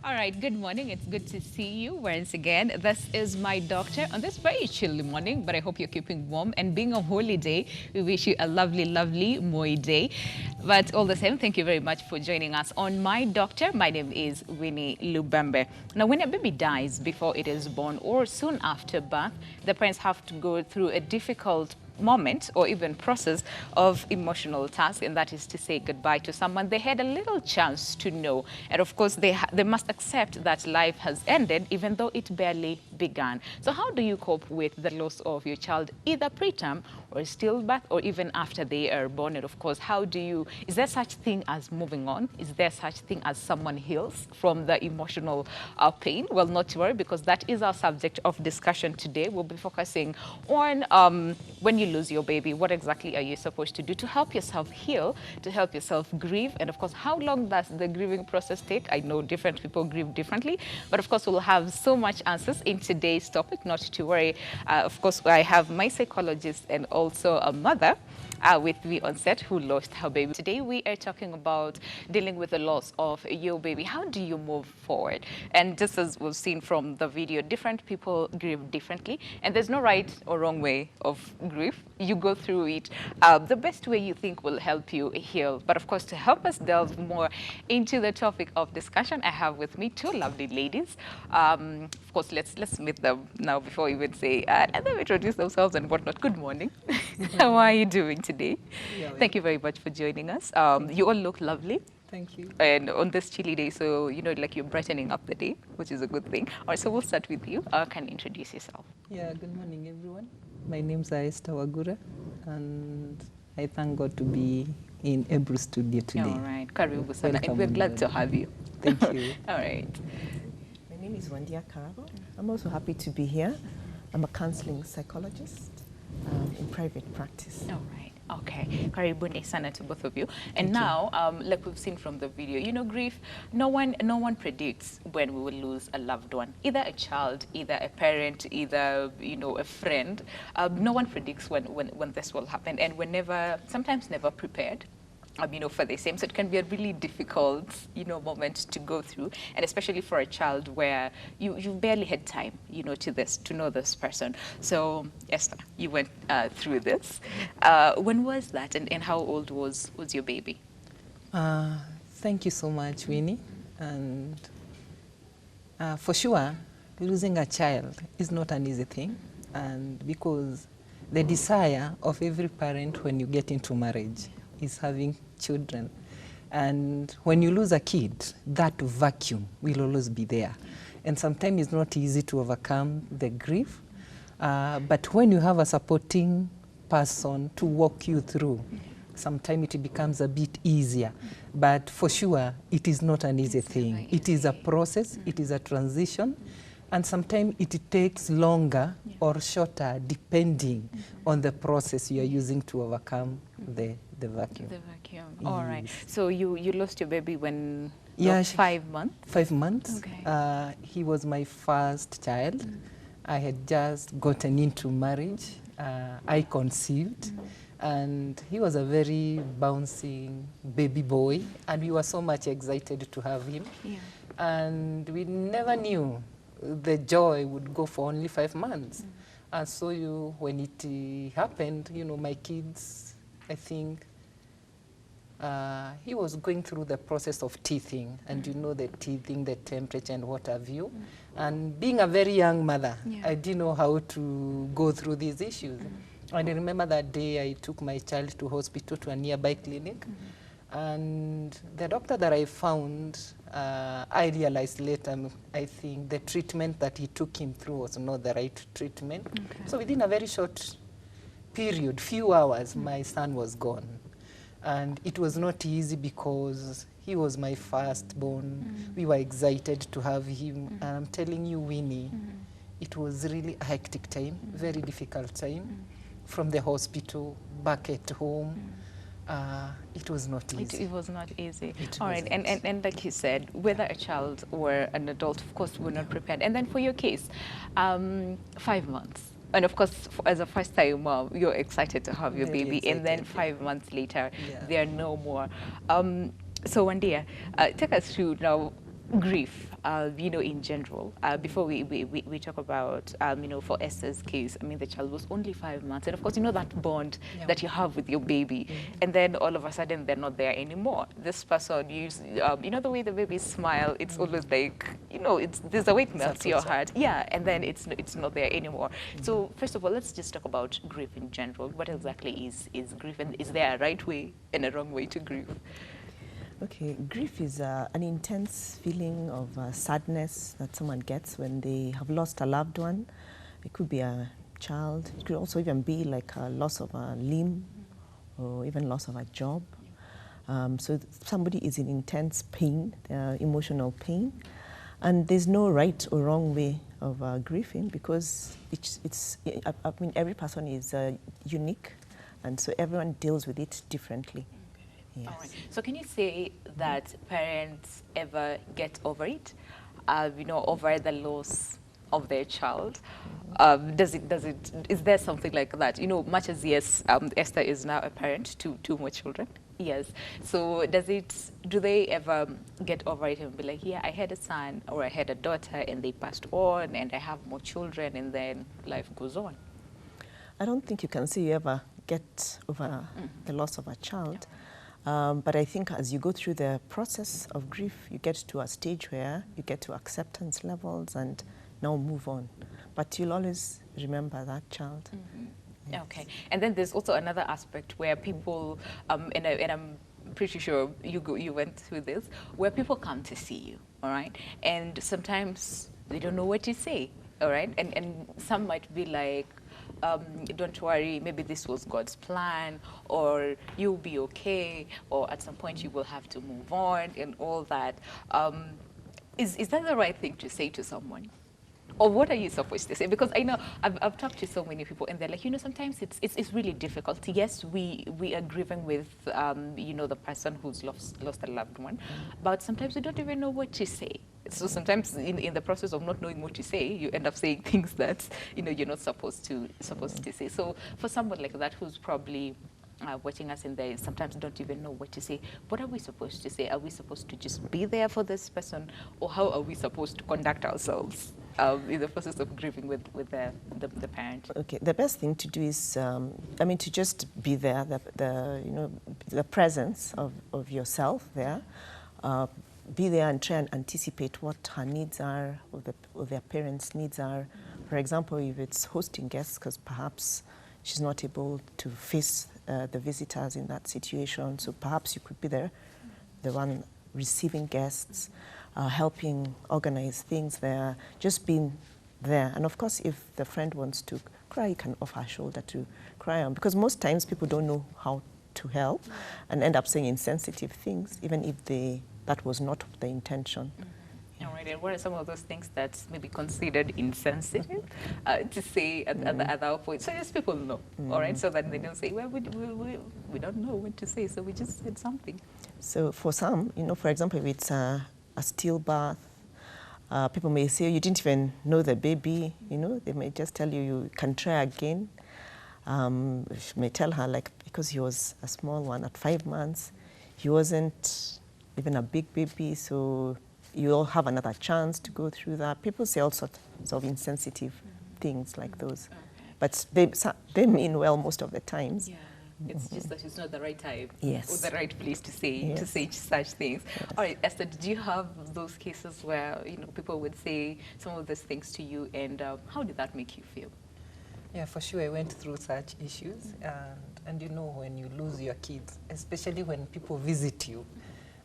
All right, good morning. It's good to see you once again. This is my doctor on this very chilly morning, but I hope you're keeping warm. And being a holiday, we wish you a lovely, lovely Moi day. But all the same, thank you very much for joining us on My Doctor. My name is Winnie Lubembe. Now, when a baby dies before it is born or soon after birth, the parents have to go through a difficult moment or even process of emotional task, and that is to say goodbye to someone they had a little chance to know. And of course they must accept that life has ended even though it barely began. So how do you cope with the loss of your child, either preterm or stillbirth or even after they are born? And of course, is there such thing as moving on? Is there such thing as someone heals from the emotional pain? Well, not to worry, because that is our subject of discussion today. We'll be focusing on when you lose your baby, what exactly are you supposed to do to help yourself heal, to help yourself grieve? And of course, how long does the grieving process take? I know different people grieve differently, but of course, we'll have so much answers in today's topic, not to worry. Of course, I have my psychologist and also a mother with me on set who lost her baby. Today we are talking about dealing with the loss of your baby. How do you move forward? And just as we've seen from the video, different people grieve differently, and there's no right or wrong way of grief. You go through it the best way you think will help you heal. But of course, to help us delve more into the topic of discussion, I have with me two lovely ladies. Of course, let's meet them now before we even say, and them introduce themselves and whatnot. Good morning. How are you doing today? Yeah, Thank you very much for joining us. You all look lovely. thank you. And on this chilly day, so like you're brightening up the day, which is a good thing. All right, so we'll start with you. Can you introduce yourself? Yeah, good morning, everyone. My name's Esther Wagura, and I thank God to be in Ebru studio today. All right, Karibu sana, and Welcome we're on glad board. to have you. Thank you. All right. My name is Wandia Karabo. I'm also happy to be here. I'm a counseling psychologist in private practice. All right. Okay. Karibuni sana to both of you. And now, like we've seen from the video, grief, no one predicts when we will lose a loved one, either a child, either a parent, either, a friend. No one predicts when this will happen. And we're sometimes never prepared. For the same. So it can be a really difficult, moment to go through, and especially for a child where you've barely had time, to know this person. So Esther, you went through this. When was that, and how old was your baby? Thank you so much, Winnie. And for sure, losing a child is not an easy thing, and because the desire of every parent when you get into marriage is having children. And when you lose a kid, that vacuum will always be there. And sometimes it's not easy to overcome the grief. But when you have a supporting person to walk you through, sometimes it becomes a bit easier. But for sure, it is not an easy thing. It is a process, it is a transition. And sometimes it takes longer or shorter depending on the process you are using to overcome the vacuum. The vacuum. All right. So you lost your baby when 5 months? 5 months. Okay. He was my first child. I had just gotten into marriage. I conceived. And he was a very bouncing baby boy. And we were so much excited to have him. Yeah. And we never knew the joy would go for only 5 months. And so when it happened, my kids, I think, he was going through the process of teething, and the teething, the temperature and what have you. And being a very young mother, I didn't know how to go through these issues. And I remember that day I took my child to hospital, to a nearby clinic. And the doctor that I found, I realized later, I think the treatment that he took him through was not the right treatment. Okay. So within a very short period, few hours, my son was gone. And it was not easy because he was my firstborn. We were excited to have him. And I'm telling you, Winnie, it was really a hectic time, very difficult time. From the hospital, back at home. It was not easy. It was not easy. All right, and like you said, whether a child or an adult, of course, we're not prepared. And then for your case, 5 months. And of course, as a first-time mom, you're excited to have your Very baby. excited, And then 5 months later, Yeah. there are no more. So Wandia, take us through now. grief, in general, before we talk about, for Esther's case, I mean, the child was only 5 months. And of course, that bond that you have with your baby. And then all of a sudden, they're not there anymore. This person, the way the babies smile, it's always like, there's a weight melts your heart. Yeah, and then it's not there anymore. So first of all, let's just talk about grief in general. What exactly is grief? And is there a right way and a wrong way to grieve? Okay, grief is an intense feeling of sadness that someone gets when they have lost a loved one. It could be a child. It could also even be like a loss of a limb or even loss of a job. So somebody is in intense pain, emotional pain. And there's no right or wrong way of grieving because every person is unique, and so everyone deals with it differently. Yes. All right. So can you say that parents ever get over it, over the loss of their child? Is there something like that? Much as, yes, Esther is now a parent to two more children. Yes. So do they ever get over it and be like, yeah, I had a son or I had a daughter and they passed on and I have more children and then life goes on? I don't think you can say you ever get over the loss of a child. But I think as you go through the process of grief, you get to a stage where you get to acceptance levels and now move on. But you'll always remember that child. Yes. Okay. And then there's also another aspect where people, and I'm pretty sure you went through this, where people come to see you, all right? And sometimes they don't know what to say, all right? And some might be like, don't worry, maybe this was God's plan, or you'll be okay, or at some point you will have to move on, and all that. Is that the right thing to say to someone? Or what are you supposed to say? Because I know I've talked to so many people, and they're like, sometimes it's really difficult. Yes, we are grieving with, the person who's lost a loved one, but sometimes we don't even know what to say. So sometimes in the process of not knowing what to say, you end up saying things that, you're not supposed to say. So for someone like that who's probably watching us and they sometimes don't even know what to say, what are we supposed to say? Are we supposed to just be there for this person, or how are we supposed to conduct ourselves in the process of grieving with the parent? Okay, the best thing to do is, to just be there, the presence of yourself there. Be there and try and anticipate what her needs are, or their parents' needs are. For example, if it's hosting guests, because perhaps she's not able to face the visitors in that situation, so perhaps you could be there, the one receiving guests, helping organize things there, just being there. And of course, if the friend wants to cry, you can offer a shoulder to cry on, because most times people don't know how to help and end up saying insensitive things, even if that was not the intention. All right, and what are some of those things that's maybe considered insensitive to say at that point? So just people know, all right, so that they don't say, well, we don't know what to say, so we just said something. So for some, for example, if it's a stillbirth, people may say, you didn't even know the baby, they may just tell you can try again. You may tell her, because he was a small one at 5 months, he wasn't even a big baby, so you'll have another chance to go through that. People say all sorts of insensitive things like those. Okay. But they mean well most of the times. Yeah. It's just that it's not the right time, yes, or the right place to say such things. Yes. All right, Esther, did you have those cases where people would say some of those things to you, and how did that make you feel? Yeah, for sure, I went through such issues, and when you lose your kids, especially when people visit you,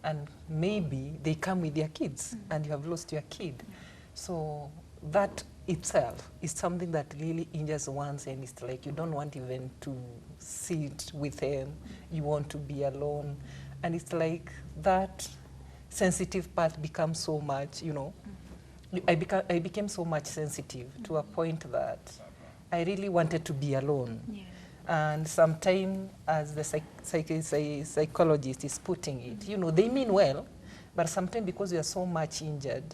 and maybe they come with their kids, and you have lost your kid. So that itself is something that really injures one's, and it's like you don't want even to sit with them. You want to be alone. And it's like that sensitive part becomes so much, I became so much sensitive to a point that I really wanted to be alone. Yeah. And sometimes, as the psychologist is putting it, they mean well, but sometimes because we are so much injured,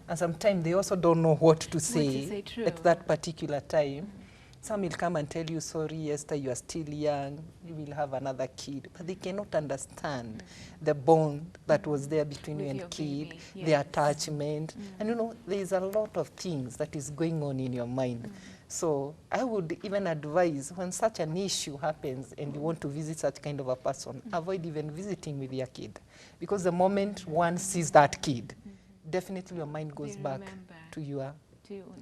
and sometimes they also don't know what to say at that particular time. Some will come and tell you, sorry, Esther, you are still young, you will have another kid. But they cannot understand the bond that was there between With you your and kid, baby, the yes. attachment. And you know, there is a lot of things that is going on in your mind. So I would even advise when such an issue happens and you want to visit such kind of a person, avoid even visiting with your kid. Because the moment one sees that kid, definitely your mind goes back to your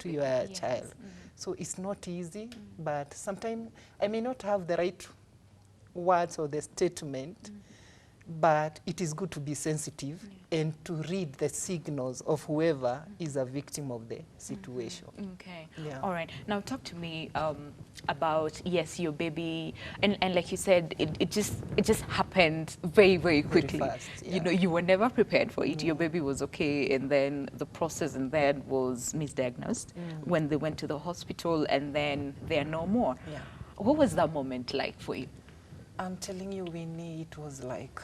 yes. child. So it's not easy, but sometimes I may not have the right words or the statement, but it is good to be sensitive and to read the signals of whoever is a victim of the situation. Okay. Yeah. All right. Now talk to me about, yes, your baby, and like you said, it just happened very, very quickly. Very fast, You know, you were never prepared for it. Your baby was okay, and then the process and then was misdiagnosed when they went to the hospital, and then they are no more. Yeah. What was that moment like for you? I'm telling you, Winnie, it was like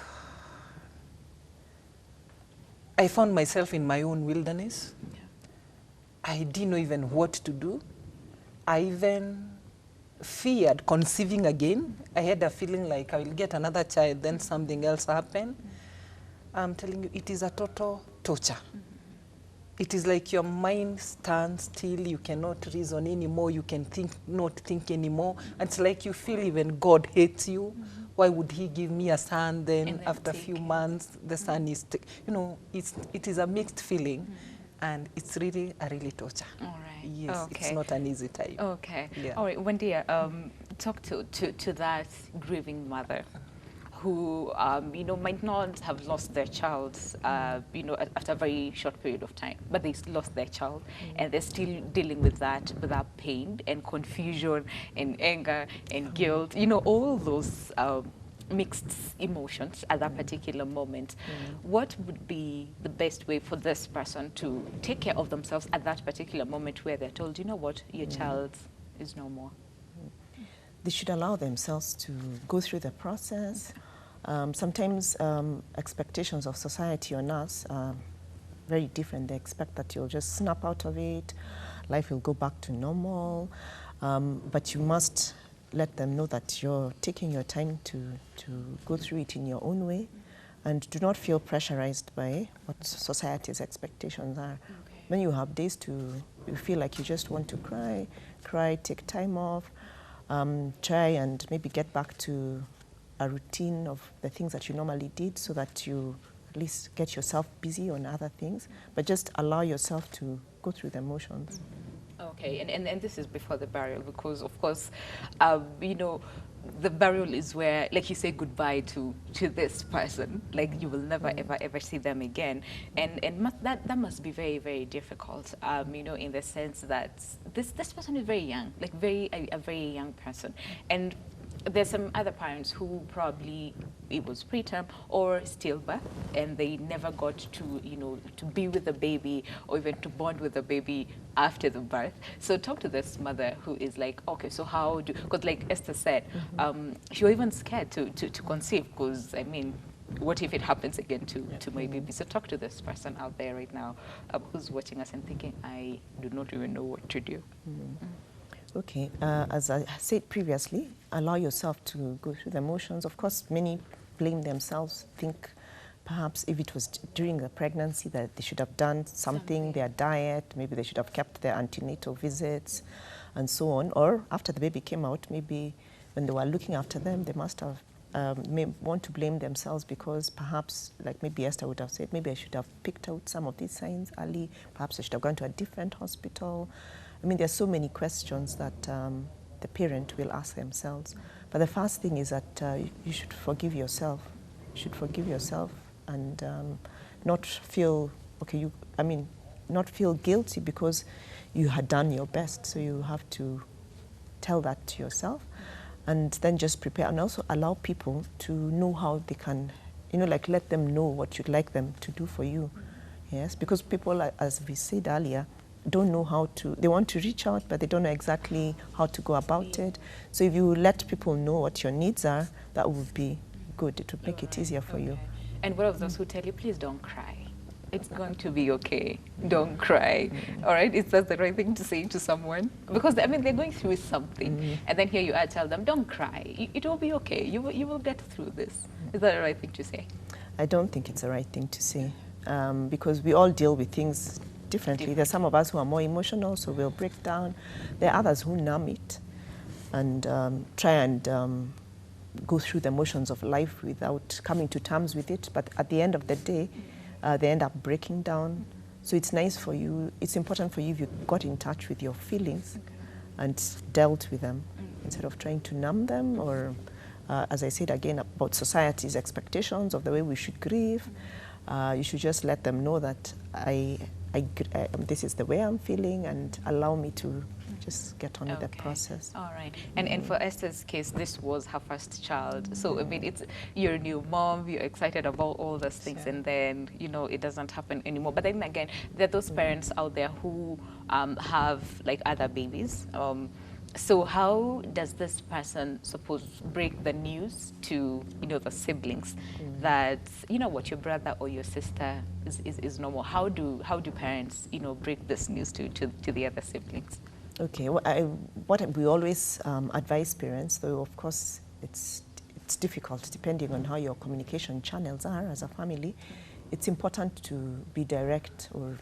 I found myself in my own wilderness. I didn't know even what to do. I even feared conceiving again. I had a feeling like I will get another child, then something else happen. I'm telling you, it is a total torture. It is like your mind stands still, you cannot reason anymore, you can not think anymore. And it's like you feel even God hates you. Why would he give me a son, then after a few months, the son is, you know, it is a mixed feeling. And it's really a torture. All right. Yes, Okay. it's not an easy time. Okay. Yeah. All right, Wendy, talk to that grieving mother who, you know, might not have lost their child, you know, after a very short period of time, but they lost their child, and they're still dealing with that pain and confusion and anger and guilt, you know, all those mixed emotions at that particular moment. What would be the best way for this person to take care of themselves at that particular moment where they're told, you know what, your child is no more? They should allow themselves to go through the process. Sometimes expectations of society on us are very different. They expect that you'll just snap out of it, life will go back to normal, but you must let them know that you're taking your time to go through it in your own way, and do not feel pressurized by what society's expectations are. When you have days you feel like you just want to cry, take time off, try and maybe get back to a routine of the things that you normally did, so that you at least get yourself busy on other things, but just allow yourself to go through the emotions. Okay, and this is before the burial, because of course, you know, the burial is where, like you say goodbye to this person, like you will never ever see them again, and that must be very, very difficult, you know, in the sense that this person is very young, like a very young person, and there's some other parents who probably it was preterm or stillbirth, and they never got to, you know, to be with the baby or even to bond with the baby after the birth. So talk to this mother who is like, okay, so how do, because like Esther said, she was even scared to conceive, because I mean, what if it happens again to my baby? So talk to this person out there right now who's watching us and thinking, I do not even know what to do. Okay, as I said previously, allow yourself to go through the emotions. Of course, many blame themselves, think perhaps if it was during the pregnancy that they should have done something, their diet, maybe they should have kept their antenatal visits and so on. Or after the baby came out, maybe when they were looking after them, they must have may want to blame themselves, because perhaps, like maybe Esther would have said, maybe I should have picked out some of these signs early, perhaps I should have gone to a different hospital. I mean, there's so many questions that the parent will ask themselves. But the first thing is that you should forgive yourself. You should forgive yourself and not feel, not feel guilty because you had done your best. So you have to tell that to yourself and then just prepare, and also allow people to know how they can, like let them know what you'd like them to do for you. Yes, because people, as we said earlier, don't know how to, they want to reach out, but they don't know exactly how to go about it. So if you let people know what your needs are, that would be good. It would make it easier for you. And what of those who tell you, please don't cry? it's going to be okay. Don't cry. All right? Is that the right thing to say to someone? Because, I mean, they're going through something. And then here you are, tell them, don't cry. It will be okay. You will get through this. Is that the right thing to say? I don't think it's the right thing to say, because we all deal with things differently. There's some of us who are more emotional, so we'll break down. There are others who numb it and try and go through the motions of life without coming to terms with it. But at the end of the day, they end up breaking down. So it's nice for you, it's important for you if you got in touch with your feelings and dealt with them instead of trying to numb them or, as I said again, about society's expectations of the way we should grieve. You should just let them know that this is the way I'm feeling and allow me to just get on with the process. All right. And for Esther's case, this was her first child. So, I mean, you're a new mom, you're excited about all those things, and then, you know, it doesn't happen anymore. But then again, there are those parents out there who have, like, other babies. So how does this person, suppose, break the news to, you know, the siblings that, you know what, your brother or your sister is no more? How do parents, you know, break this news to the other siblings? Okay, what we always advise parents, though of course it's difficult depending on how your communication channels are as a family, it's important to be direct or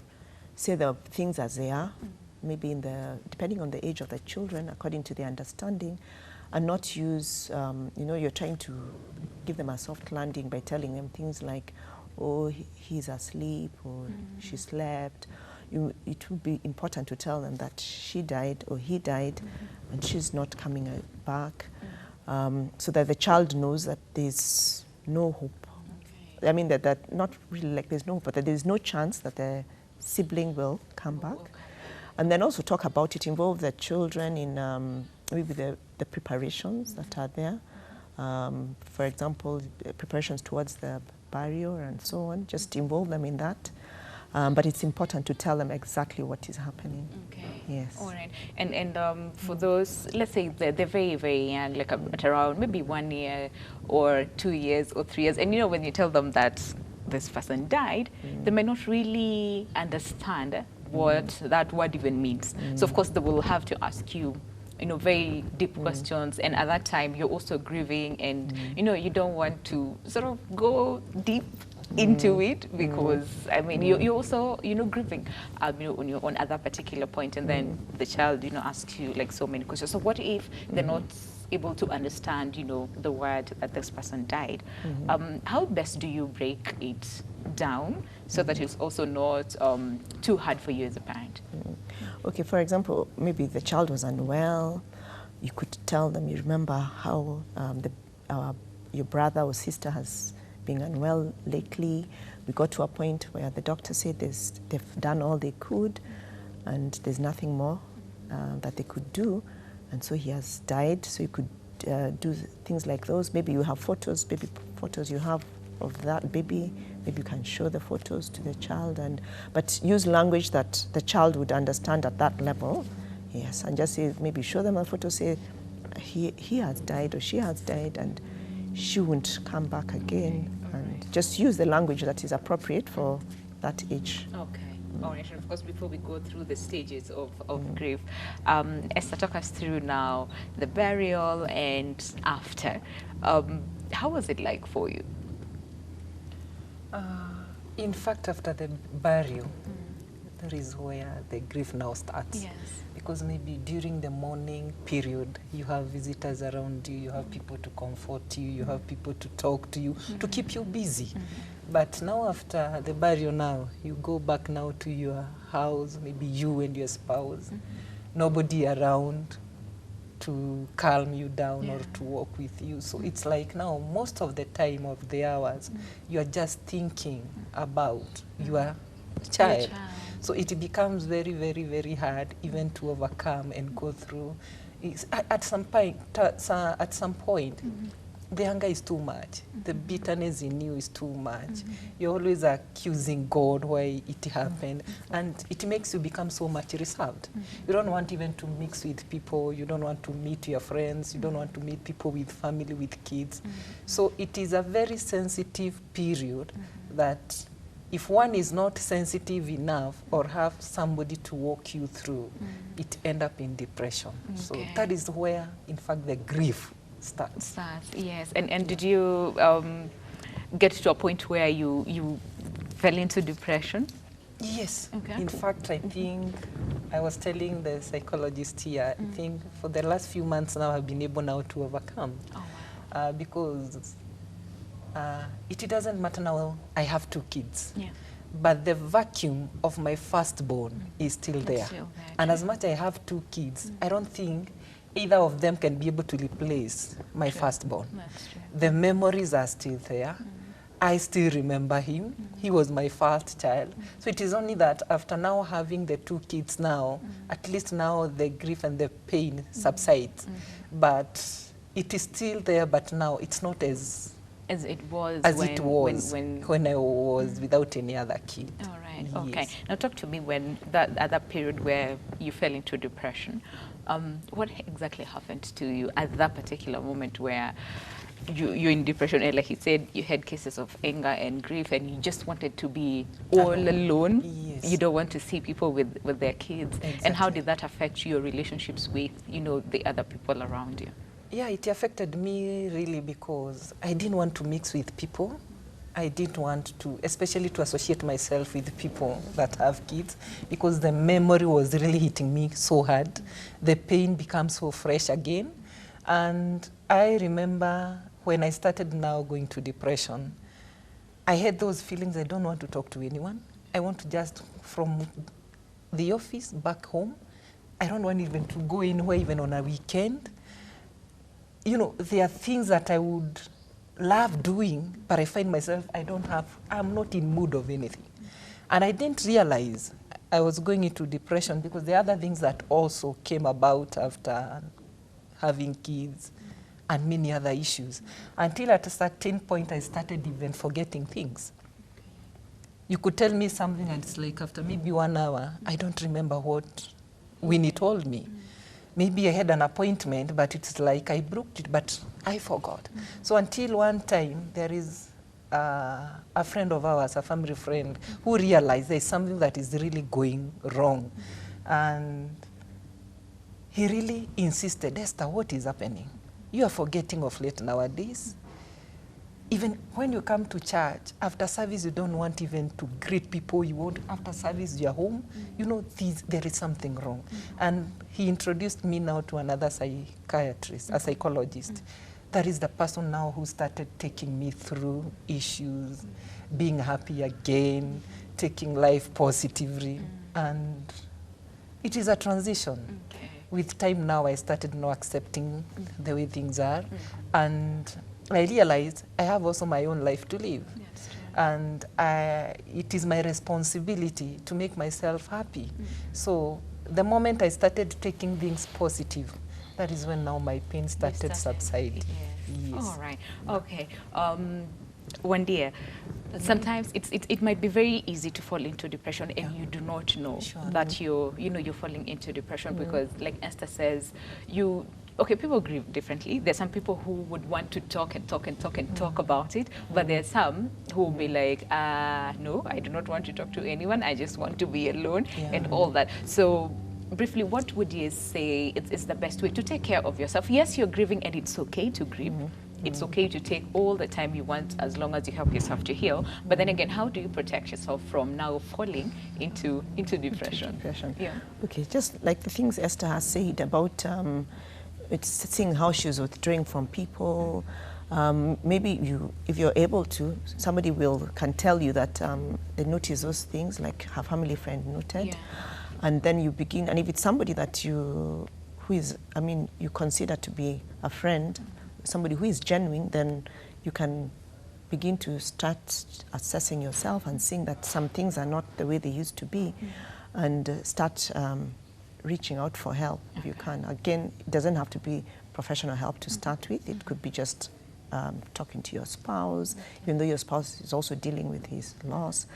say the things as they are. Maybe depending on the age of the children, according to their understanding, and not use, you know, you're trying to give them a soft landing by telling them things like, oh, he's asleep, or she slept. It would be important to tell them that she died or he died, and she's not coming back, so that the child knows that there's no hope. Okay. I mean, that not really like there's no hope, but that there's no chance that the sibling will come back. Okay. And then also talk about it, involve the children in maybe the preparations that are there. For example, preparations towards the burial and so on, just involve them in that. But it's important to tell them exactly what is happening. Okay. Yes. All right. And for those, let's say they're very, very young, like at around maybe 1 year or 2 years or 3 years, and you know, when you tell them that this person died, they may not really understand what that word even means. So of course they will have to ask you, you know, very deep questions, and at that time you're also grieving, and you know, you don't want to sort of go deep into it because I mean you're also, you know, grieving you know, on at that particular point, and then the child, you know, asks you like so many questions. So what if they're not able to understand, you know, the word that this person died? How best do you break it down so that it's also not too hard for you as a parent? Okay, for example, maybe the child was unwell. You could tell them, you remember how your brother or sister has been unwell lately. We got to a point where the doctor said they've done all they could and there's nothing more that they could do. And so he has died. So you could do things like those. Maybe you have photos, baby photos you have of that baby. Maybe you can show the photos to the child, but use language that the child would understand at that level. Yes, and just say, maybe show them a photo, say he has died or she has died and she won't come back again. And just use the language that is appropriate for that age. Okay. All right, and of course, before we go through the stages of grief, Esther, talk us through now the burial and after. How was it like for you? In fact, after the burial, that is where the grief now starts. Yes. Because maybe during the mourning period, you have visitors around you, you have people to comfort you, you have people to talk to you, to keep you busy. But now after the burial now, you go back now to your house, maybe you and your spouse, nobody around to calm you down or to walk with you. So it's like now, most of the time of the hours, you are just thinking about your child. So it becomes very, very, very hard even to overcome and go through. At some point, the anger is too much. The bitterness in you is too much. You're always accusing God why it happened. And it makes you become so much reserved. You don't want even to mix with people. You don't want to meet your friends. You don't want to meet people with family, with kids. So it is a very sensitive period that if one is not sensitive enough or have somebody to walk you through, it end up in depression. So that is where, in fact, the grief starts. Yes. And did you get to a point where you fell into depression? Yes. Okay. In fact, I think I was telling the psychologist here, I think for the last few months now I've been able now to overcome. Oh, wow. Because it doesn't matter now, I have 2 kids. Yeah. But the vacuum of my firstborn is still there. Still there, And true. as much I have 2 kids, I don't think either of them can be able to replace my firstborn. That's true. The memories are still there. I still remember him. He was my first child. So it is only that after now having the 2 kids now, at least now the grief and the pain subsides. But it is still there, but now it's not as it was when I was without any other kid. All right. Yes. Okay. Now talk to me when that period where you fell into depression. What exactly happened to you at that particular moment where you're in depression? And like you said, you had cases of anger and grief, and you just wanted to be all alone. Yes. You don't want to see people with their kids. Exactly. And how did that affect your relationships with the other people around you? Yeah, it affected me really because I didn't want to mix with people. I didn't want to, especially to associate myself with people that have kids, because the memory was really hitting me so hard. The pain becomes so fresh again. And I remember when I started now going to depression, I had those feelings I don't want to talk to anyone. I want to just, from the office back home, I don't want even to go anywhere, even on a weekend. There are things that I would love doing, but I find myself, I'm not in mood of anything. And I didn't realize I was going into depression because there are other things that also came about after having kids and many other issues. Until at a certain point, I started even forgetting things. You could tell me something and it's like after maybe 1 hour, I don't remember what Winnie told me. Maybe I had an appointment, but it's like I booked it, but I forgot. So until one time, there is a friend of ours, a family friend, who realized there's something that is really going wrong. And he really insisted, Esther, what is happening? You are forgetting of late nowadays. Even when you come to church, after service, you don't want even to greet people. You want, after service, you're home. There is something wrong. And he introduced me now to another psychiatrist, a psychologist. That is the person now who started taking me through issues, being happy again, taking life positively. And it is a transition. Okay. With time now, I started now accepting the way things are. And I realized I have also my own life to live. Yes, true. And it is my responsibility to make myself happy. So the moment I started taking things positive, that is when now my pain started subsiding. Yes. All right. Okay. One dear, sometimes it might be very easy to fall into depression and you do not know that you're falling into depression because, like Esther says, people grieve differently. There's some people who would want to talk about it, but there's some who will be like, no, I do not want to talk to anyone. I just want to be alone and all that. So briefly, what would you say is the best way to take care of yourself? Yes, you're grieving and it's okay to grieve. It's okay to take all the time you want as long as you help yourself to heal. But then again, how do you protect yourself from now falling into depression? Yeah. Okay, just like the things Esther has said about it's seeing how she's withdrawing from people. Maybe if you're able to, somebody can tell you that they notice those things, like her family friend noted. And then you begin, and if it's somebody that you consider to be a friend, somebody who is genuine, then you can begin to start assessing yourself and seeing that some things are not the way they used to be, and start reaching out for help if you can. Again, it doesn't have to be professional help to start with. It could be just talking to your spouse, even though your spouse is also dealing with his loss.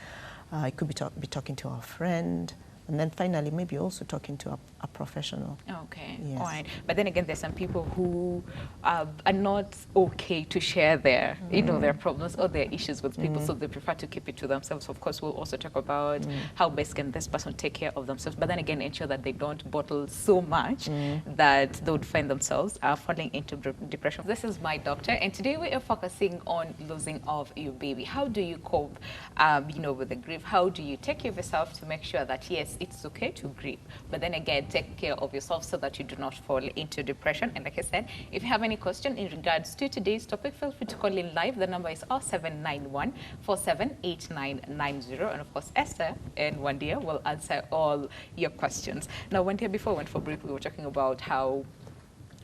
It could be talking to a friend, And then finally, maybe also talking to a professional. Okay, Yes. all right. But then again, there's some people who are not okay to share their, their problems or their issues with people, so they prefer to keep it to themselves. Of course, we'll also talk about how best can this person take care of themselves, but then again, ensure that they don't bottle so much that they would find themselves falling into depression. This is my doctor, and today we are focusing on losing of your baby. How do you cope, with the grief? How do you take care of yourself to make sure that, yes, it's okay to grieve, but then again, take care of yourself so that you do not fall into depression? And like I said, if you have any question in regards to today's topic, feel free to call in live. The number is 0791 478990. And of course, Esther and Wandia will answer all your questions. Now, Wandia, before we went for break, we were talking about how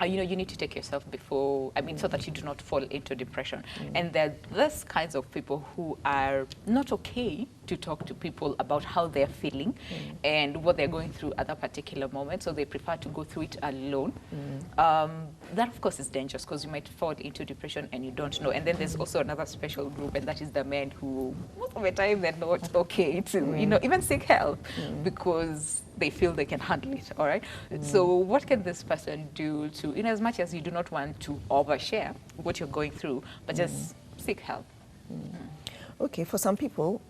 you need to take yourself so that you do not fall into depression. And there are these kinds of people who are not okay to talk to people about how they're feeling and what they're going through at that particular moment, so they prefer to go through it alone. That, of course, is dangerous because you might fall into depression and you don't know. And then there's also another special group, and that is the men who, most of the time, they're not okay to, even seek help because they feel they can handle it, all right? So what can this person do to, in as much as you do not want to overshare what you're going through, but just seek help? Okay, for some people,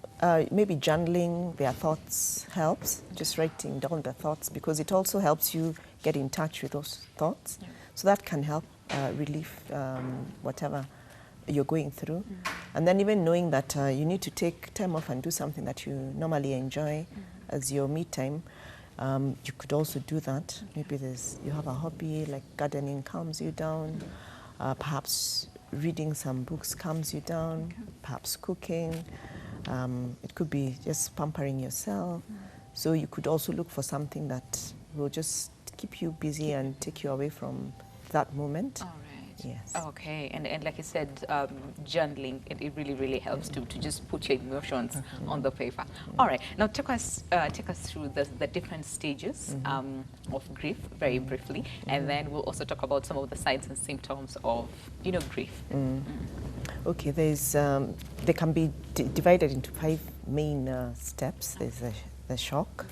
maybe journaling their thoughts helps, just writing down the thoughts, because it also helps you get in touch with those thoughts. So that can help relieve whatever you're going through. And then even knowing that you need to take time off and do something that you normally enjoy as your me time. You could also do that. Maybe you have a hobby like gardening calms you down, perhaps reading some books calms you down, perhaps cooking. It could be just pampering yourself. So you could also look for something that will just keep you busy and take you away from that moment. All right. Yes. Okay, and like I said, journaling, it really, really helps to just put your emotions on the paper. All right, now take us through the different stages of grief very briefly, and then we'll also talk about some of the signs and symptoms of, grief. Okay, they can be divided into 5 main steps. There's the shock,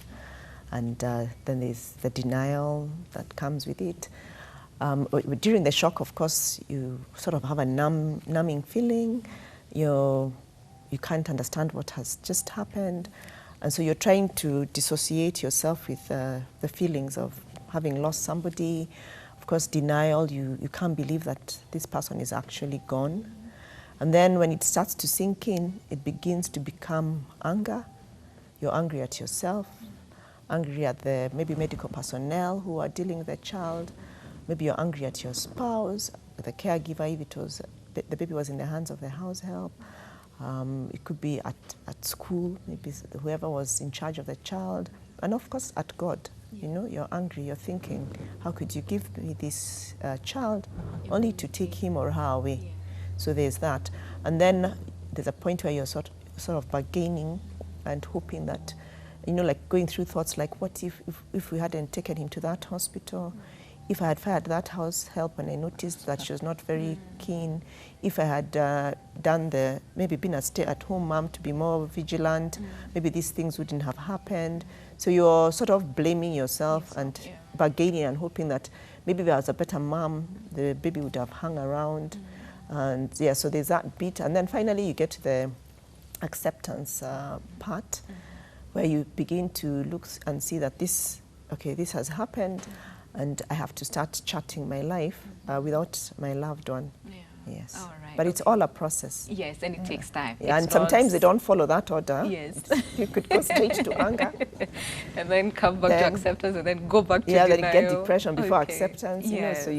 and then there's the denial that comes with it. During the shock, of course, you sort of have a numbing feeling. You can't understand what has just happened. And so you're trying to dissociate yourself with the feelings of having lost somebody. Of course, denial, you can't believe that this person is actually gone. And then when it starts to sink in, it begins to become anger. You're angry at yourself, angry at the maybe medical personnel who are dealing with the child. Maybe you're angry at your spouse, the caregiver, if it was the baby was in the hands of the house help. It could be at school, maybe whoever was in charge of the child. And of course, at God. You're angry, you're thinking, how could you give me this child only to take him or her away? So there's that. And then there's a point where you're sort of bargaining and hoping that, like going through thoughts like, what if we hadn't taken him to that hospital? If I had fired that house help and I noticed that she was not very keen, if I had maybe been a stay-at-home mom to be more vigilant, maybe these things wouldn't have happened. So you're sort of blaming yourself and bargaining and hoping that maybe there was a better mom, the baby would have hung around. And so there's that bit. And then finally you get to the acceptance part, where you begin to look and see that this has happened. And I have to start charting my life without my loved one. Yes. All right. But it's all a process. Yes, and it takes time. Yeah, and sometimes they don't follow that order. Yes. You could go straight to anger. And then come back to acceptance and then go back to denial. Yeah, then get depression before acceptance. Yes. So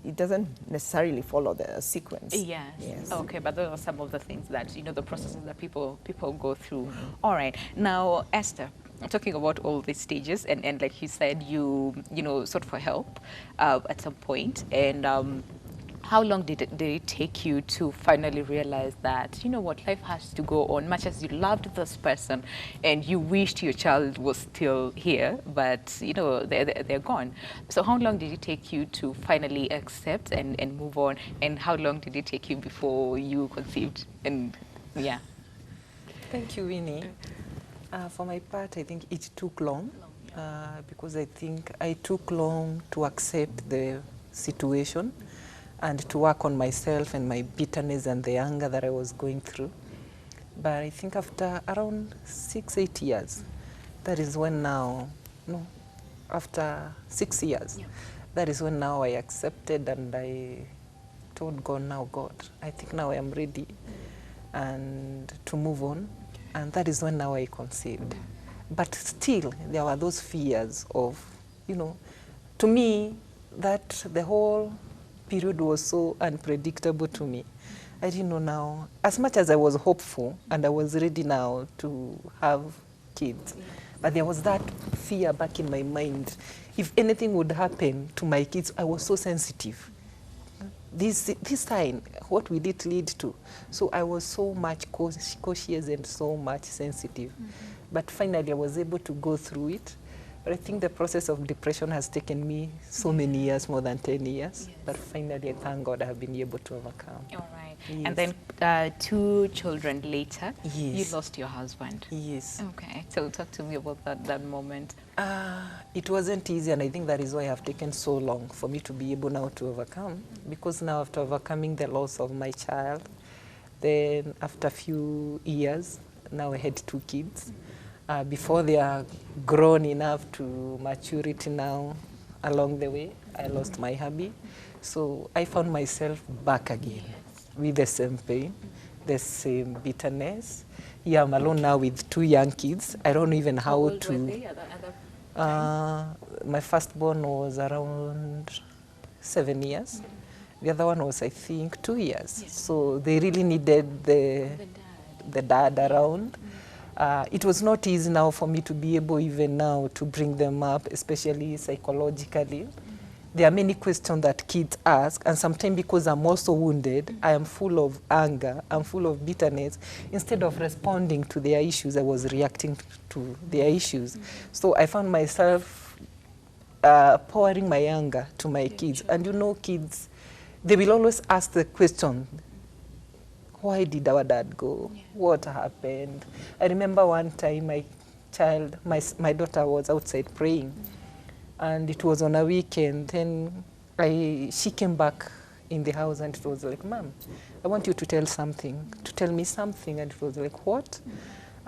it doesn't necessarily follow the sequence. Yes. Okay, but those are some of the things that, the processes that people go through. All right. Now, Esther, talking about all these stages, and like you said, you sought for help at some point, and how long did it take you to finally realize that, what, life has to go on, much as you loved this person and you wished your child was still here, but, they're gone. So how long did it take you to finally accept and move on, and how long did it take you before you conceived? And, Thank you, Winnie. For my part, I think it took long, because I think I took long to accept the situation and to work on myself and my bitterness and the anger that I was going through. But I think after around 6-8 years, that is when now, no, after 6 years, that is when now I accepted and I told God, now God, I think now I am ready and to move on. And that is when now I conceived. But still, there were those fears of, to me, that the whole period was so unpredictable to me. I didn't know now, as much as I was hopeful and I was ready now to have kids, but there was that fear back in my mind. If anything would happen to my kids, I was so sensitive. This sign, what will it lead to? So I was so much cautious and so much sensitive. But finally, I was able to go through it. But I think the process of depression has taken me so many years, more than 10 years. But finally, I thank God I have been able to overcome. All right. Yes. And then 2 children later, Yes. you lost your husband. Yes. Okay. So talk to me about that moment. It wasn't easy, and I think that is why it have taken so long for me to be able now to overcome. Because now after overcoming the loss of my child, then after a few years, now I had 2 kids. Before they are grown enough to maturity now, along the way, I lost my hubby. So I found myself back again with the same pain, the same bitterness. Yeah, I'm alone now with 2 young kids. I don't know even how old to... were they at the time? My firstborn was around 7 years. The other one was, I think, 2 years. So they really needed the dad around. It was not easy now for me to be able even now to bring them up, especially psychologically. There are many questions that kids ask, and sometimes because I'm also wounded, I am full of anger, I'm full of bitterness. Instead of responding to their issues, I was reacting to their issues. So I found myself pouring my anger to my kids. And kids, they will always ask the question, why did our dad go? What happened? I remember one time my daughter was outside praying, and it was on a weekend. Then she came back in the house, and it was like, Mom, I want you to tell me something. And it was like, what?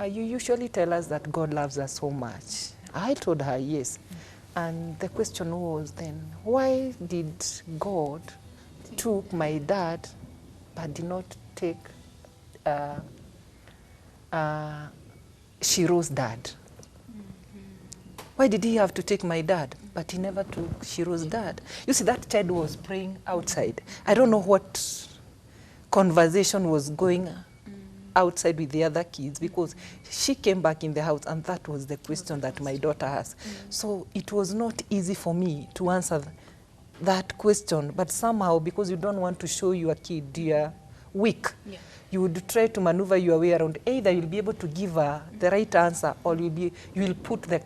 You usually tell us that God loves us so much. I told her, yes. And the question was then, why did God took my dad but did not take Shiro's dad? Why did he have to take my dad, but he never took Shiro's dad? You see, that child was praying outside. I don't know what conversation was going outside with the other kids, because she came back in the house and that was the question that my daughter asked. So it was not easy for me to answer that question, but somehow, because you don't want to show your kid you're weak, you would try to maneuver your way around. Either you'll be able to give her the right answer, or you will put the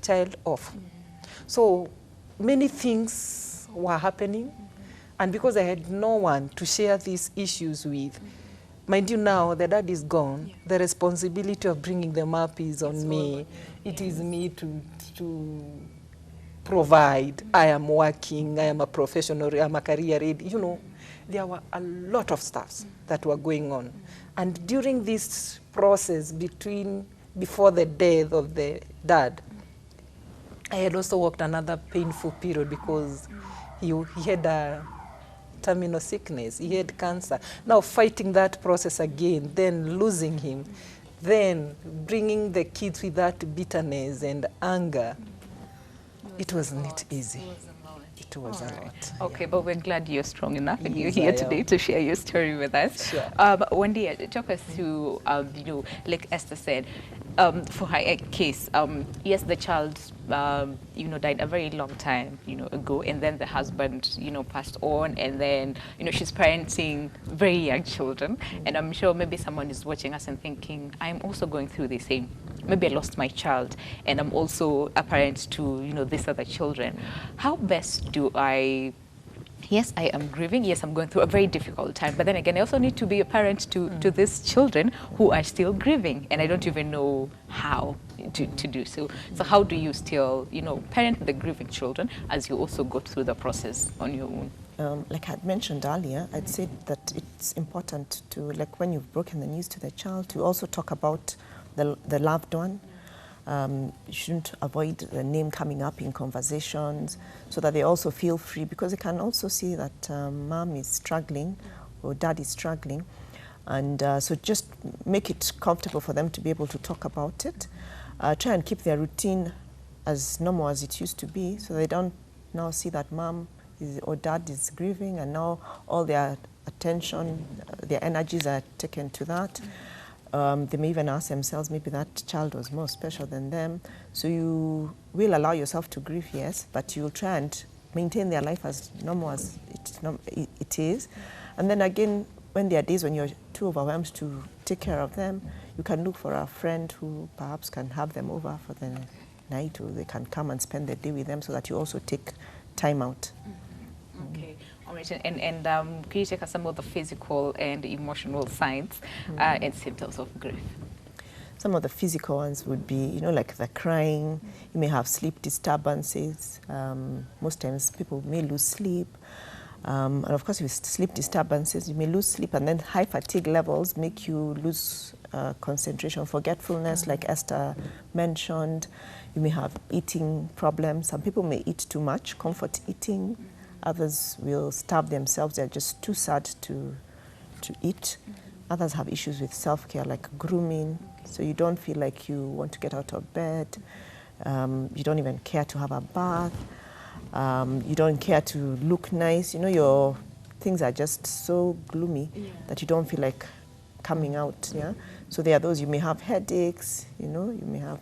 child off. So many things were happening, and because I had no one to share these issues with, mind you, now the dad is gone, the responsibility of bringing them up is on me. It is me to provide. I am working, I am a professional, I am a career ready. There were a lot of stuffs that were going on. And during this process before the death of the dad, I had also walked another painful period, because he had a terminal sickness, he had cancer. Now fighting that process again, then losing him, then bringing the kids with that bitterness and anger. It wasn't easy. It was a lot. Okay, but we're glad you're strong enough and you're Yes, here I today am. to share your story with us. Sure. Wendy, talk us through, like Esther said, for her case, yes, the child, died a very long time, ago, and then the husband, passed on, and then, she's parenting very young children, and I'm sure maybe someone is watching us and thinking, I'm also going through the same. Maybe I lost my child, and I'm also a parent to, these other children. How best do I yes, I am grieving. Yes, I'm going through a very difficult time. But then again, I also need to be a parent to these children who are still grieving, and I don't even know how to do so. So how do you still, parent the grieving children as you also go through the process on your own? Like I had mentioned earlier, I'd said that it's important to, like when you've broken the news to the child, to also talk about the loved one. You shouldn't avoid the name coming up in conversations so that they also feel free, because they can also see that mom is struggling or dad is struggling. And so just make it comfortable for them to be able to talk about it. Try and keep their routine as normal as it used to be, so they don't now see that mom or dad is grieving and now all their attention, their energies are taken to that. They may even ask themselves, maybe that child was more special than them. So you will allow yourself to grieve, yes, but you'll try and maintain their life as normal as it is. And then again, when there are days when you're too overwhelmed to take care of them, you can look for a friend who perhaps can have them over for the night, or they can come and spend the day with them, so that you also take time out. Okay. All right. And can you take us some of the physical and emotional signs and symptoms of grief? Some of the physical ones would be, like the crying. You may have sleep disturbances. Most times people may lose sleep. And of course, with sleep disturbances, you may lose sleep, and then high fatigue levels make you lose concentration, forgetfulness, like Esther mentioned. You may have eating problems. Some people may eat too much, comfort eating. Others will starve themselves. They're just too sad to eat. Others have issues with self-care, like grooming. So you don't feel like you want to get out of bed. You don't even care to have a bath. You don't care to look nice. Your things are just so gloomy that you don't feel like coming out. Yeah. So there are those. You may have headaches. You may have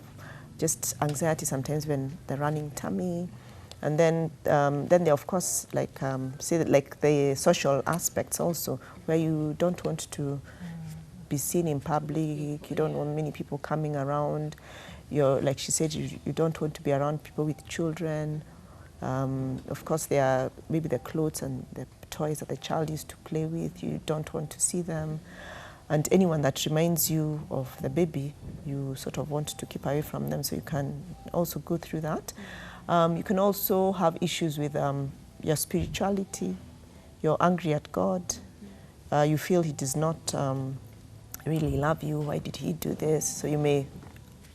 just anxiety sometimes when the running tummy. And then there, of course, like the social aspects also, where you don't want to be seen in public. You don't want many people coming around. Like she said, you don't want to be around people with children. Of course, there are maybe the clothes and the toys that the child used to play with. You don't want to see them. And anyone that reminds you of the baby, you sort of want to keep away from them. So you can also go through that. You can also have issues with your spirituality. You're angry at God. You feel He does not really love you. Why did He do this? So you may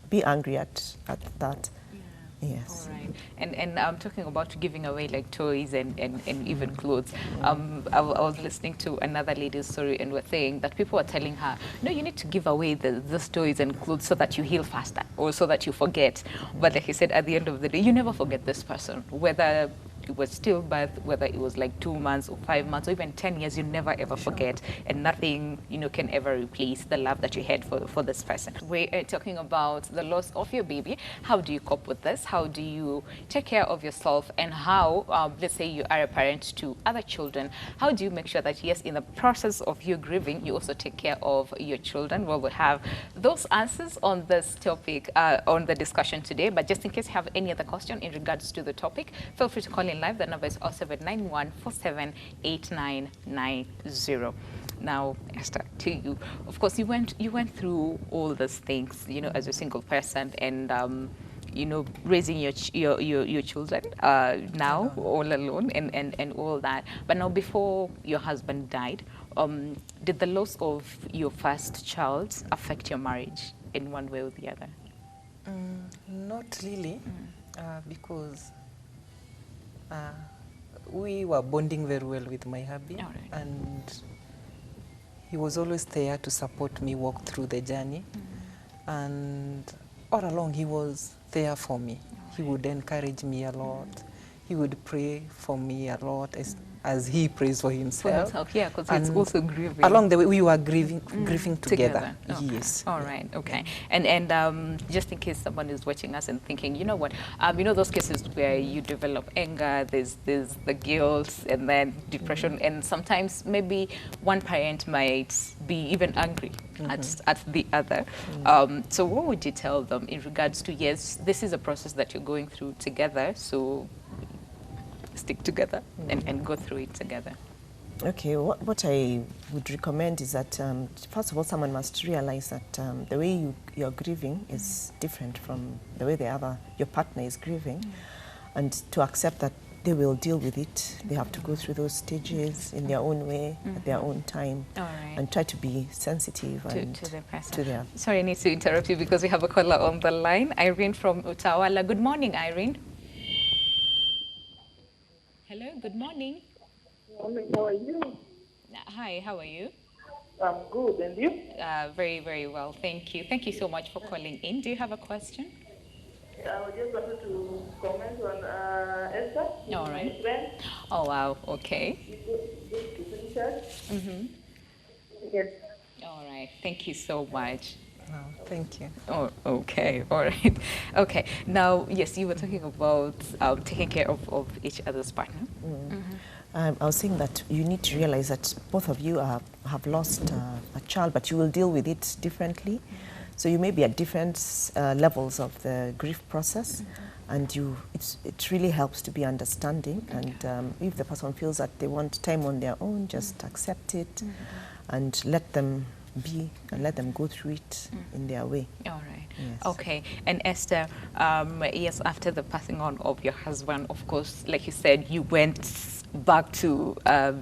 be angry at that. Yes. All right. And I'm talking about giving away like toys and even clothes. I was listening to another lady's story, and we're saying that people are telling her, no, you need to give away those toys and clothes so that you heal faster, or so that you forget. But like he said, at the end of the day, you never forget this person, whether it was stillbirth, whether it was like 2 months or 5 months or even 10 years, you never ever forget, and nothing can ever replace the love that you had for this person. We are talking about the loss of your baby. How do you cope with this? How do you take care of yourself? And how, let's say you are a parent to other children, how do you make sure that, yes, in the process of you grieving, you also take care of your children? Well, we have those answers on this topic, on the discussion today. But just in case you have any other question in regards to the topic, feel free to call in live. The number is 0791478990. Now, Esther, to you. Of course, you went through all these things, as a single person, and raising your children now all alone, and all that. But now, before your husband died, did the loss of your first child affect your marriage in one way or the other? Not really, because we were bonding very well with my hubby, and he was always there to support me walk through the journey. And all along he was there for me. He would encourage me a lot. He would pray for me a lot, as he prays for himself. Yeah, because he's also grieving. Along the way, we were grieving together. Okay. Yes. All right. Okay. And just in case someone is watching us and thinking, you know what, those cases where you develop anger, there's the guilt, and then depression, and sometimes maybe one parent might be even angry at the other. So what would you tell them in regards to, yes, this is a process that you're going through together, so stick together and go through it together? Okay, what I would recommend is that, first of all, someone must realize that the way you're grieving is different from the way your partner is grieving, and to accept that they will deal with it. They have to go through those stages in their own way, at their own time, and try to be sensitive To the person. to their... Sorry, I need to interrupt you because we have a caller on the line. Irene from Utawala. Good morning, Irene. Hello, good morning. Morning, how are you? Hi, how are you? I'm good, and you? Very, very well, thank you. Thank you so much for calling in. Do you have a question? I just wanted to comment on Esther. All right. My friend. Oh, wow, okay. Yes. All right, thank you so much. No, thank you. Oh, okay, all right. Okay, now, yes, you were talking about taking care of each other's partner. I was saying that you need to realize that both of you have lost a child, but you will deal with it differently. So you may be at different levels of the grief process, and it really helps to be understanding. And if the person feels that they want time on their own, just accept it and let them be and let them go through it in their way. All right. Yes. Okay. And Esther, yes, after the passing on of your husband, of course, like you said, you went back to how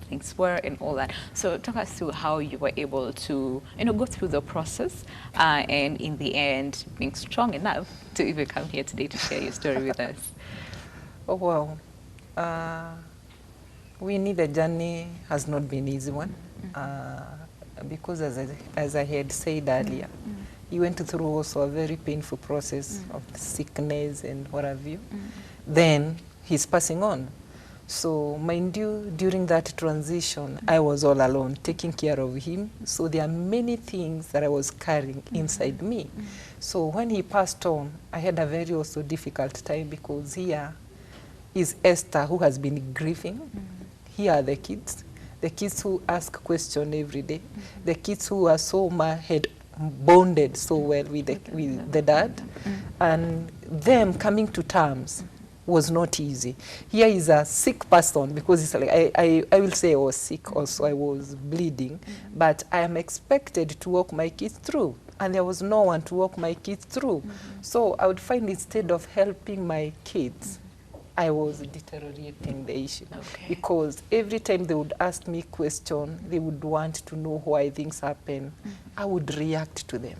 things were and all that. So talk us through how you were able to go through the process and in the end being strong enough to even come here today to share your story with us. Oh, wow. Winnie, the journey has not been an easy one. Because as I had said earlier, he went through also a very painful process of sickness and what have you. Then he's passing on. So mind you, during that transition, I was all alone, taking care of him. So there are many things that I was carrying inside me. So when he passed on, I had a very also difficult time, because here is Esther, who has been grieving. Here are the kids who ask questions every day, the kids who are so had bonded so well with the dad, and them coming to terms was not easy. Here is a sick person, because it's like I will say I was sick also, I was bleeding, but I am expected to walk my kids through, and there was no one to walk my kids through. So I would find, instead of helping my kids, I was deteriorating the issue. Because every time they would ask me questions, they would want to know why things happen. I would react to them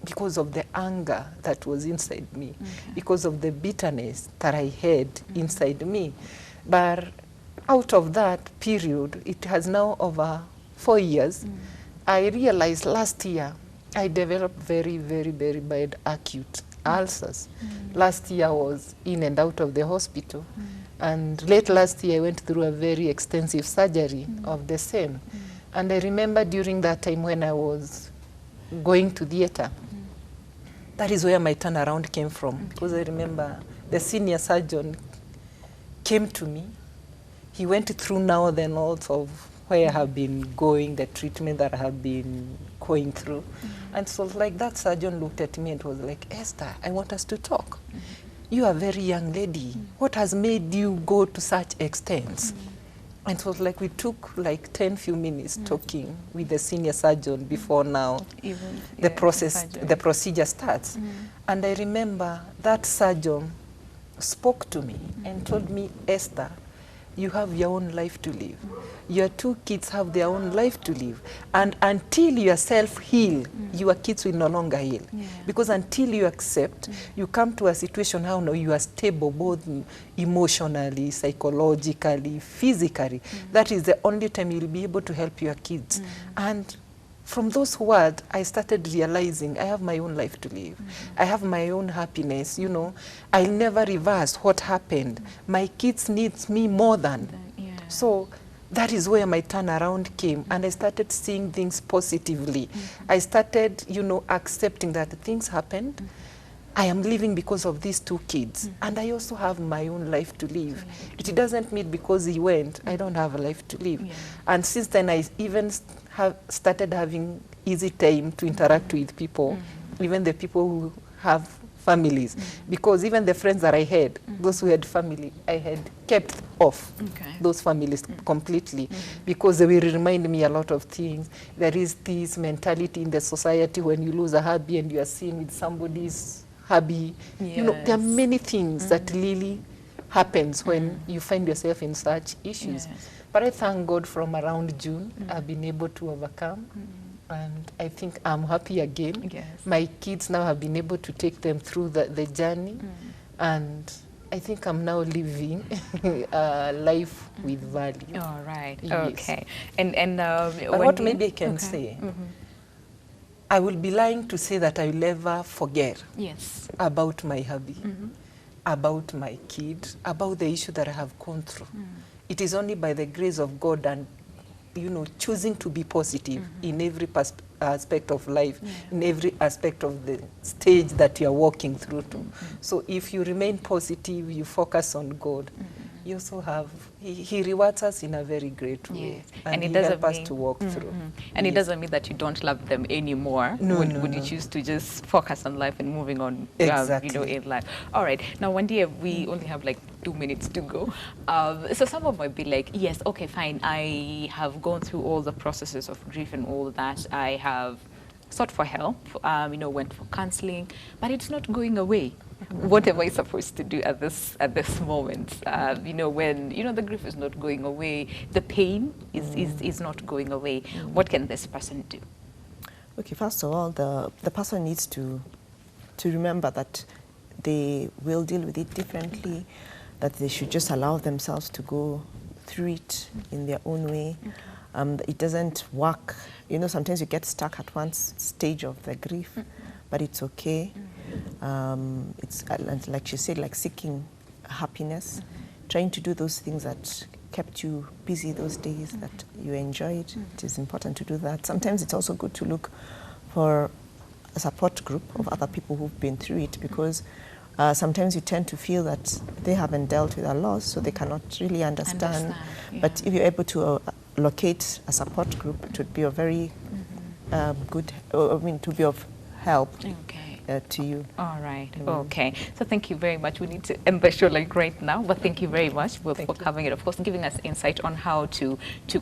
because of the anger that was inside me, because of the bitterness that I had inside me. But out of that period, it has now over 4 years, I realized last year I developed very, very, very bad acute ulcers. Last year I was in and out of the hospital, and late last year I went through a very extensive surgery of the same. And I remember during that time when I was going to theatre, that is where my turnaround came from, because I remember the senior surgeon came to me. He went through now the notes of where I have been going, the treatment that I have been going through. And so like that surgeon looked at me and was like, Esther, I want us to talk. You are a very young lady. What has made you go to such extents? And so like we took like 10 few minutes talking with the senior surgeon before now the procedure starts. And I remember that surgeon spoke to me and told me, Esther, you have your own life to live. Your 2 kids have their own life to live. And until yourself heal, your kids will no longer heal. Because until you accept, you come to a situation how now you are stable, both emotionally, psychologically, physically. That is the only time you'll be able to help your kids. And from those words, I started realizing I have my own life to live. I have my own happiness, I'll never reverse what happened. My kids need me more than. So that is where my turnaround came, and I started seeing things positively. I started, accepting that things happened. I am living because of these 2 kids, and I also have my own life to live. It doesn't mean because he went, I don't have a life to live. And since then, I even have started having easy time to interact with people even the people who have families, because even the friends that I had, those who had family, I had kept off those families completely, because they will remind me a lot of things. There is this mentality in the society when you lose a hubby and you are seen with somebody's hubby. You know, there are many things that really happens when you find yourself in such issues. But I thank God from around June, I've been able to overcome. And I think I'm happy again. My kids now have been able to take them through the journey. And I think I'm now living a life with value. All right. Yes. Okay. And but what maybe I can say, I will be lying to say that I will never forget about my hubby, about my kid, about the issue that I have gone through. It is only by the grace of God and, you know, choosing to be positive in every aspect of life, in every aspect of the stage that you are walking through to. So if you remain positive, you focus on God, you also have, he rewards us in a very great way. And it doesn't helps us to walk through. And it doesn't mean that you don't love them anymore. No, would you choose to just focus on life and moving on, you know, in life? All right. Now, one day we only have like 2 minutes to go. So someone might be like, yes, okay, fine. I have gone through all the processes of grief and all that. I have sought for help, you know, went for counseling, but it's not going away. What am I supposed to do at this moment? You know, when, you know, the grief is not going away, the pain is not going away. What can this person do? Okay, first of all, the person needs to remember that they will deal with it differently, that they should just allow themselves to go through it in their own way. It doesn't work. You know, sometimes you get stuck at one stage of the grief, but it's okay. It's like you said, like seeking happiness, trying to do those things that kept you busy those days that you enjoyed. It is important to do that. Sometimes it's also good to look for a support group of other people who've been through it, because sometimes you tend to feel that they haven't dealt with a loss, so they cannot really understand. But if you're able to locate a support group, it would be a very good, to be of help to you. All right. Okay. So thank you very much. We need to end the show like right now, but thank you very much for coming and, of course, giving us insight on how to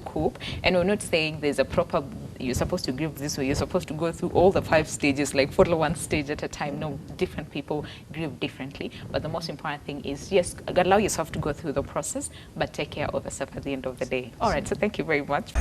cope. And we're not saying there's a proper, you're supposed to grieve this way, you're supposed to go through all the 5 stages, like follow one stage at a time. No, different people grieve differently. But the most important thing is, yes, allow yourself to go through the process, but take care of yourself at the end of the day. All right. So thank you very much.